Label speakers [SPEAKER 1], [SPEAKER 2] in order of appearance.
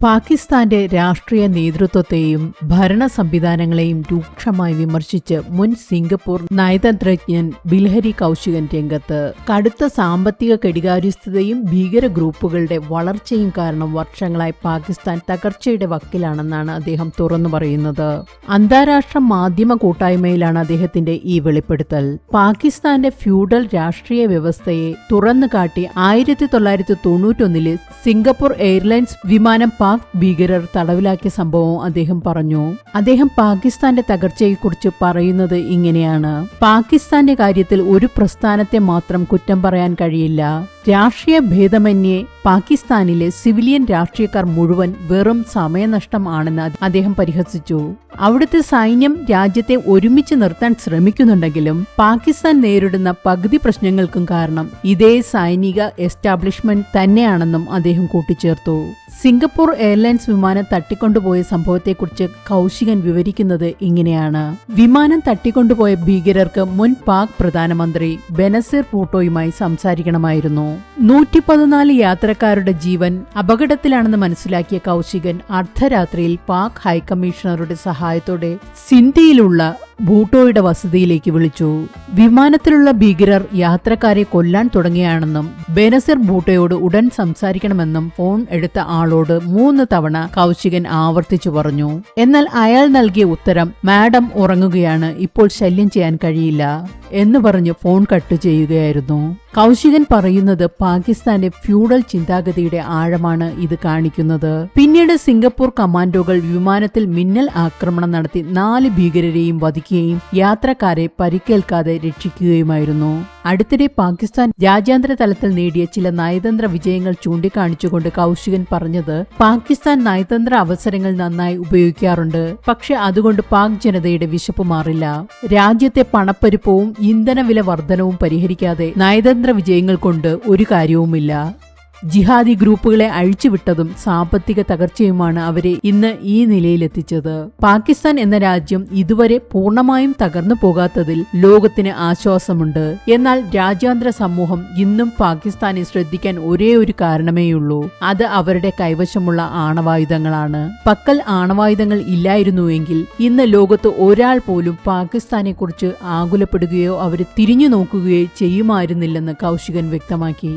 [SPEAKER 1] പാകിസ്ഥാന്റെ രാഷ്ട്രീയ നേതൃത്വത്തെയും ഭരണ സംവിധാനങ്ങളെയും രൂക്ഷമായി വിമർശിച്ച് മുൻ സിംഗപ്പൂർ നയതന്ത്രജ്ഞൻ ബിൽഹരി കൗശികൻ രംഗത്ത്. കടുത്ത സാമ്പത്തിക കെടുകാര്യസ്ഥതയും ഭീകര ഗ്രൂപ്പുകളുടെ വളർച്ചയും കാരണം വർഷങ്ങളായി പാകിസ്ഥാൻ തകർച്ചയുടെ വക്കിലാണെന്നാണ് അദ്ദേഹം തുറന്നു പറയുന്നത്. അന്താരാഷ്ട്ര മാധ്യമ കൂട്ടായ്മയിലാണ് അദ്ദേഹത്തിന്റെ ഈ വെളിപ്പെടുത്തൽ. പാകിസ്ഥാന്റെ ഫ്യൂഡൽ രാഷ്ട്രീയ വ്യവസ്ഥയെ തുറന്നുകാട്ടി 1991 സിംഗപ്പൂർ എയർലൈൻസ് വിമാനം പാക് ഭീകരർ തടവിലാക്കിയ സംഭവം അദ്ദേഹം പറഞ്ഞു. അദ്ദേഹം പാകിസ്ഥാന്റെ തകർച്ചയെക്കുറിച്ച് പറയുന്നത് ഇങ്ങനെയാണ്: പാകിസ്ഥാന്റെ കാര്യത്തിൽ ഒരു പ്രസ്ഥാനത്തെ മാത്രം കുറ്റം പറയാൻ കഴിയില്ല. രാഷ്ട്രീയ ഭേദമന്യേ പാകിസ്ഥാനിലെ സിവിലിയൻ രാഷ്ട്രീയക്കാർ മുഴുവൻ വെറും സമയനഷ്ടം ആണെന്ന് അദ്ദേഹം പരിഹസിച്ചു. അവിടുത്തെ സൈന്യം രാജ്യത്തെ ഒരുമിച്ച് നിർത്താൻ ശ്രമിക്കുന്നുണ്ടെങ്കിലും പാകിസ്ഥാൻ നേരിടുന്ന പകുതി പ്രശ്നങ്ങൾക്കും കാരണം ഇതേ സൈനിക എസ്റ്റാബ്ലിഷ്മെന്റ് തന്നെയാണെന്നും അദ്ദേഹം കൂട്ടിച്ചേർത്തു. സിംഗപ്പൂർ എയർലൈൻസ് വിമാനം തട്ടിക്കൊണ്ടുപോയ സംഭവത്തെക്കുറിച്ച് കൗശികൻ വിവരിക്കുന്നത് ഇങ്ങനെയാണ്: വിമാനം തട്ടിക്കൊണ്ടുപോയ ഭീകരർക്ക് മുൻ പാക് പ്രധാനമന്ത്രി ബെനസീർ ഭൂട്ടോയുമായി സംസാരിക്കണമായിരുന്നു. 114 യാത്രക്കാരുടെ ജീവൻ അപകടത്തിലാണെന്ന് മനസ്സിലാക്കിയ കൗശികൻ അർദ്ധരാത്രിയിൽ പാക് ഹൈക്കമ്മീഷണറുടെ സഹായത്തോടെ സിന്ധിയിലുള്ള ഭൂട്ടോയുടെ വസതിയിലേക്ക് വിളിച്ചു. വിമാനത്തിലുള്ള ഭീകരർ യാത്രക്കാരെ കൊല്ലാൻ തുടങ്ങിയാണെന്നും ബെനസീർ ഭൂട്ടോയോട് ഉടൻ സംസാരിക്കണമെന്നും ഫോൺ എടുത്ത ആളോട് 3 തവണ കൗശികൻ ആവർത്തിച്ചു പറഞ്ഞു. എന്നാൽ അയാൾ നൽകിയ ഉത്തരം "മാഡം ഉറങ്ങുകയാണ്, ഇപ്പോൾ ശല്യം ചെയ്യാൻ കഴിയില്ല" എന്ന് പറഞ്ഞ് ഫോൺ കട്ട് ചെയ്യുകയായിരുന്നു. കൗശികൻ പറയുന്നത് പാകിസ്ഥാന്റെ ഫ്യൂഡൽ ചിന്താഗതിയുടെ ആഴമാണ് ഇത് കാണിക്കുന്നത്. പിന്നീട് സിംഗപ്പൂർ കമാൻഡോകൾ വിമാനത്തിൽ മിന്നൽ ആക്രമണം നടത്തി 4 ഭീകരരെയും വധിക്കുകയും യാത്രക്കാരെ പരിക്കേൽക്കാതെ രക്ഷിക്കുകയുമായിരുന്നു. അടുത്തിടെ പാകിസ്ഥാൻ രാജ്യാന്തര തലത്തിൽ നേടിയ ചില നയതന്ത്ര വിജയങ്ങൾ ചൂണ്ടിക്കാണിച്ചുകൊണ്ട് കൗശികൻ പറഞ്ഞത്, പാകിസ്ഥാൻ നയതന്ത്ര അവസരങ്ങൾ നന്നായി ഉപയോഗിക്കാറുണ്ട്, പക്ഷെ അതുകൊണ്ട് പാക് ജനതയുടെ വിശപ്പ് മാറില്ല. രാജ്യത്തെ പണപ്പെരുപ്പവും ഇന്ധനവില വർധനവും പരിഹരിക്കാതെ നയതന്ത്ര വിജയങ്ങൾ കൊണ്ട് ഒരു കാര്യവുമില്ല. ജിഹാദി ഗ്രൂപ്പുകളെ അഴിച്ചുവിട്ടതും സാമ്പത്തിക തകർച്ചയുമാണ് അവരെ ഇന്ന് ഈ നിലയിലെത്തിച്ചത്. പാകിസ്ഥാൻ എന്ന രാജ്യം ഇതുവരെ പൂർണ്ണമായും തകർന്നു പോകാത്തതിൽ ലോകത്തിന് ആശ്വാസമുണ്ട്. എന്നാൽ രാജ്യാന്തര സമൂഹം ഇന്നും പാകിസ്ഥാനെ ശ്രദ്ധിക്കാൻ ഒരേ ഒരു കാരണമേയുള്ളൂ: അത് അവരുടെ കൈവശമുള്ള ആണവായുധങ്ങളാണ്. പക്കൽ ആണവായുധങ്ങൾ ഇല്ലായിരുന്നുവെങ്കിൽ ഇന്ന് ലോകത്ത് ഒരാൾ പോലും പാകിസ്ഥാനെ കുറിച്ച് ആകുലപ്പെടുകയോ അവരെ തിരിഞ്ഞു നോക്കുകയോ ചെയ്യുമായിരുന്നില്ലെന്ന് കൗശികൻ വ്യക്തമാക്കി.